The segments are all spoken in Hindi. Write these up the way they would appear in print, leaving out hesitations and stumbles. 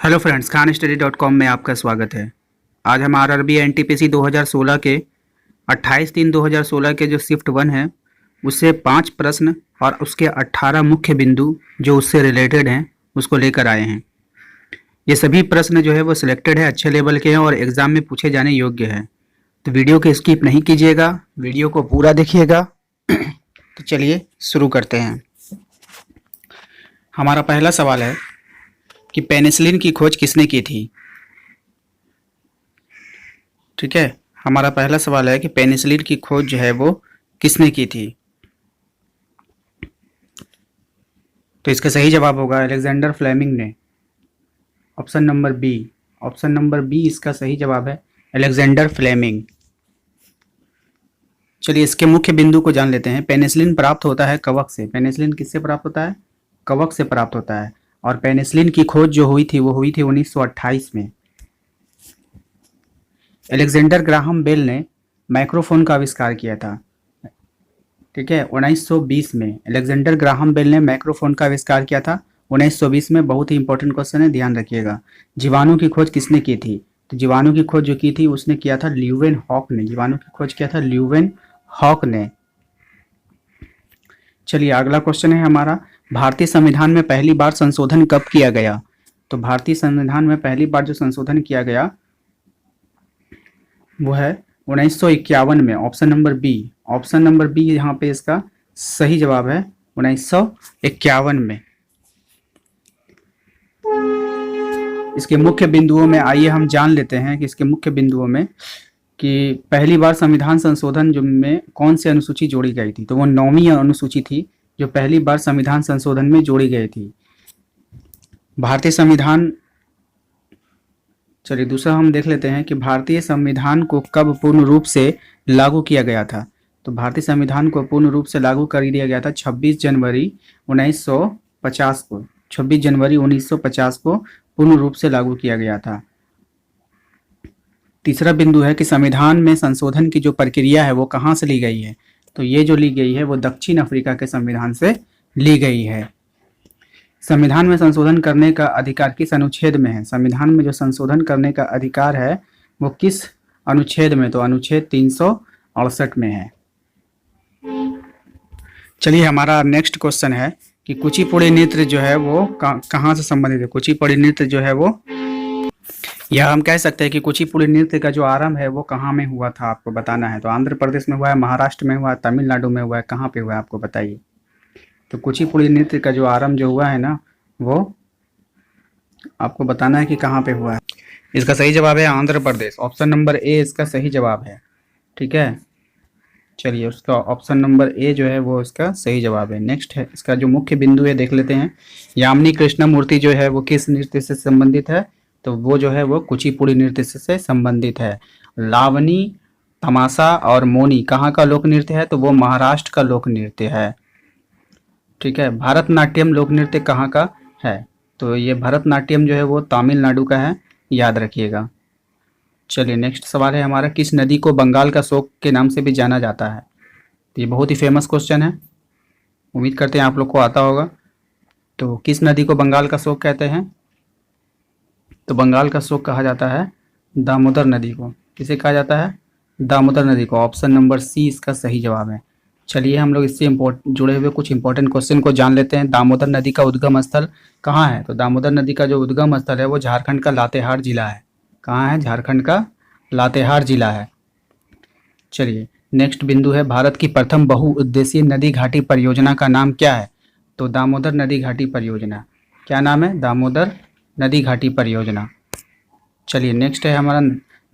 हेलो फ्रेंड्स, खानस्टडी.com में आपका स्वागत है। आज हम आरआरबी एनटीपीसी 2016 के 28/3/2016 के जो शिफ्ट 1 है उससे 5 प्रश्न और उसके 18 मुख्य बिंदु जो उससे रिलेटेड हैं उसको लेकर आए हैं। ये सभी प्रश्न जो है वो सिलेक्टेड है, अच्छे लेवल के हैं और एग्ज़ाम में पूछे जाने योग्य है। तो वीडियो को स्किप नहीं कीजिएगा, वीडियो को पूरा देखिएगा। तो चलिए शुरू करते हैं। हमारा पहला सवाल है कि पेनिसिलिन की खोज किसने की थी। ठीक है, हमारा पहला सवाल है कि पेनिसिलिन की खोज जो है वो किसने की थी। तो इसका सही जवाब होगा अलेक्जेंडर फ्लेमिंग ने। ऑप्शन नंबर बी इसका सही जवाब है, अलेक्जेंडर फ्लेमिंग। चलिए इसके मुख्य बिंदु को जान लेते हैं। पेनिसिलिन प्राप्त होता है कवक से। पेनिसिलिन किससे प्राप्त होता है? कवक से प्राप्त होता है। और पेनिसिलिन की खोज जो हुई थी वो हुई थी 1928 में। अलेक्जेंडर ग्राहम बेल ने माइक्रोफोन का आविष्कार किया था। ठीक है, 1920 में अलेक्जेंडर ग्राहम बेल ने माइक्रोफोन का आविष्कार किया था 1920 में। बहुत ही इंपॉर्टेंट क्वेश्चन है, ध्यान रखिएगा। जीवाणु की खोज किसने की थी? तो जीवाणु की खोज जो की थी उसने किया था ल्यूवेन हॉक ने। जीवाणु की खोज किया था ल्यूवेन हॉक ने। चलिए अगला क्वेश्चन है हमारा, भारतीय संविधान में पहली बार संशोधन कब किया गया? तो भारतीय संविधान में पहली बार जो संशोधन किया गया वो है 1951 में। ऑप्शन नंबर बी यहाँ पे इसका सही जवाब है, 1951 में। इसके मुख्य बिंदुओं में आइए हम जान लेते हैं कि इसके मुख्य बिंदुओं में कि पहली बार संविधान संशोधन जो में कौन सी अनुसूची जोड़ी गई थी। तो वो 9वीं अनुसूची थी जो पहली बार संविधान संशोधन में जोड़ी गई थी। भारतीय संविधान, चलिए दूसरा हम देख लेते हैं कि भारतीय संविधान को कब पूर्ण रूप से लागू किया गया था। तो भारतीय संविधान को पूर्ण रूप से लागू कर दिया गया था 26 जनवरी 1950 को। 26 जनवरी 1950 को पूर्ण रूप से लागू किया गया था। तीसरा बिंदु है कि संविधान में संशोधन की जो प्रक्रिया है वो कहाँ से ली गई है। तो ये जो ली गई है वो दक्षिण अफ्रीका के संविधान से ली गई है। संविधान में संशोधन करने का अधिकार किस अनुच्छेद में है? संविधान में जो संशोधन करने का अधिकार है वो किस अनुच्छेद में? तो अनुच्छेद 368 में है। चलिए हमारा नेक्स्ट क्वेश्चन है कि कुचिपुड़ी नृत्य जो है वो कहाँ से संबंधित है। कुचिपुड़ी नृत्य जो है वो, या हम कह सकते हैं कि कुचिपुड़ी नृत्य का जो आरंभ है वो कहाँ में हुआ था, आपको बताना है। तो आंध्र प्रदेश में हुआ है, महाराष्ट्र में हुआ है, तमिलनाडु में हुआ है, कहाँ पे हुआ है आपको बताइए। तो कुचिपुड़ी नृत्य का जो आरंभ जो हुआ है ना वो आपको बताना है कि कहाँ पे हुआ है। इसका सही जवाब है Andhra Pradesh. Option number A इसका सही जवाब है। ठीक है, चलिए उसका ऑप्शन नंबर ए जो है वो इसका सही जवाब है। नेक्स्ट है इसका जो मुख्य बिंदु है देख लेते हैं। यामिनी कृष्णमूर्ति जो है वो किस नृत्य से संबंधित है? तो वो जो है वो कुचिपुड़ी नृत्य से संबंधित है। लावनी, तमाशा और मोनी कहाँ का लोक नृत्य है? तो वो महाराष्ट्र का लोक नृत्य है। ठीक है, भरतनाट्यम लोक नृत्य कहाँ का है? तो ये भरतनाट्यम जो है वो तमिलनाडु का है, याद रखिएगा। चलिए नेक्स्ट सवाल है हमारा, किस नदी को बंगाल का शोक के नाम से भी जाना जाता है? तो ये बहुत ही फेमस क्वेश्चन है, उम्मीद करते हैं आप लोग को आता होगा। तो किस नदी को बंगाल का शोक कहते हैं? तो बंगाल का शोक कहा जाता है दामोदर नदी को। किसे कहा जाता है? दामोदर नदी को। ऑप्शन नंबर सी इसका सही जवाब है। चलिए हम लोग इससे जुड़े हुए कुछ इंपॉर्टेंट क्वेश्चन को जान लेते हैं। दामोदर नदी का उद्गम स्थल कहाँ है? तो दामोदर नदी का जो उद्गम स्थल है वो झारखंड का लातेहार जिला है। कहाँ है? झारखंड का लातेहार जिला है। चलिए नेक्स्ट बिंदु है, भारत की प्रथम बहुउद्देशीय नदी घाटी परियोजना का नाम क्या है? तो दामोदर नदी घाटी परियोजना। क्या नाम है? दामोदर नदी घाटी परियोजना। चलिए नेक्स्ट है हमारा,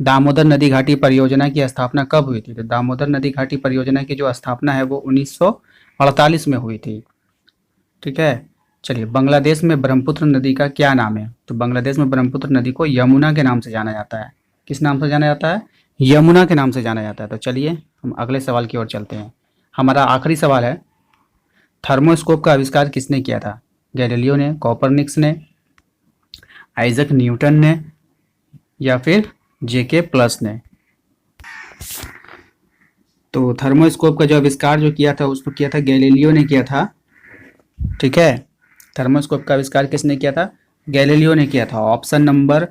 दामोदर नदी घाटी परियोजना की स्थापना कब हुई थी? तो दामोदर नदी घाटी परियोजना की जो स्थापना है वो 1948 में हुई थी। ठीक है, चलिए बांग्लादेश में ब्रह्मपुत्र नदी का क्या नाम है? तो बांग्लादेश में ब्रह्मपुत्र नदी को यमुना के नाम से जाना जाता है। किस नाम से जाना जाता है? यमुना के नाम से जाना जाता है। तो चलिए हम अगले सवाल की ओर चलते हैं। हमारा आखिरी सवाल है, थर्मोस्कोप का आविष्कार किसने किया था? गैलीलियो ने, कोपरनिकस ने, आइजक न्यूटन ने, या फिर जेके प्लस ने? तो थर्मोस्कोप का जो आविष्कार जो किया था उसको किया था गैलीलियो ने किया था। ठीक है, थर्मोस्कोप का आविष्कार किसने किया था? गैलीलियो ने किया था। ऑप्शन नंबर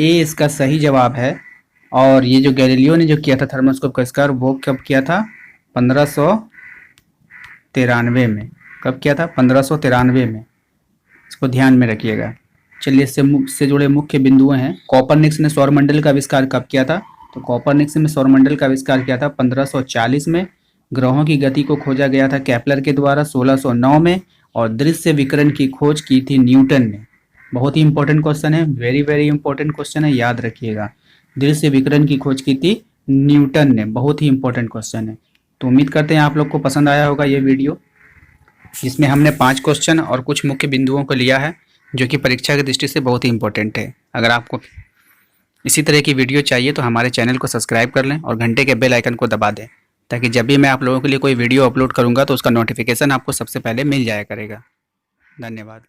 ए इसका सही जवाब है। और ये जो गैलीलियो ने जो किया था थर्मोस्कोप का आविष्कार, वो कब किया था? 1593 में। कब किया था? 1593 में। इसको ध्यान में रखिएगा। चलिए, इससे जुड़े मुख्य बिंदु हैं। कॉपरनिक्स ने सौरमंडल का आविष्कार कब किया था? तो कॉपरनिक्स ने सौरमंडल का आविष्कार किया था 1540 में। ग्रहों की गति को खोजा गया था केपलर के द्वारा 1609 में। और दृश्य विकिरण की खोज की थी न्यूटन ने। बहुत ही इंपॉर्टेंट क्वेश्चन है, वेरी वेरी इंपॉर्टेंट क्वेश्चन है, याद रखिएगा। दृश्य विकिरण की खोज की थी न्यूटन ने। बहुत ही इंपॉर्टेंट क्वेश्चन है। तो उम्मीद करते हैं आप लोग को पसंद आया होगा ये वीडियो, जिसमें हमने 5 क्वेश्चन और कुछ मुख्य बिंदुओं को लिया है, जो कि परीक्षा की दृष्टि से बहुत ही इंपॉर्टेंट है। अगर आपको इसी तरह की वीडियो चाहिए तो हमारे चैनल को सब्सक्राइब कर लें और घंटे के बेल आइकन को दबा दें, ताकि जब भी मैं आप लोगों के लिए कोई वीडियो अपलोड करूंगा तो उसका नोटिफिकेशन आपको सबसे पहले मिल जाया करेगा। धन्यवाद।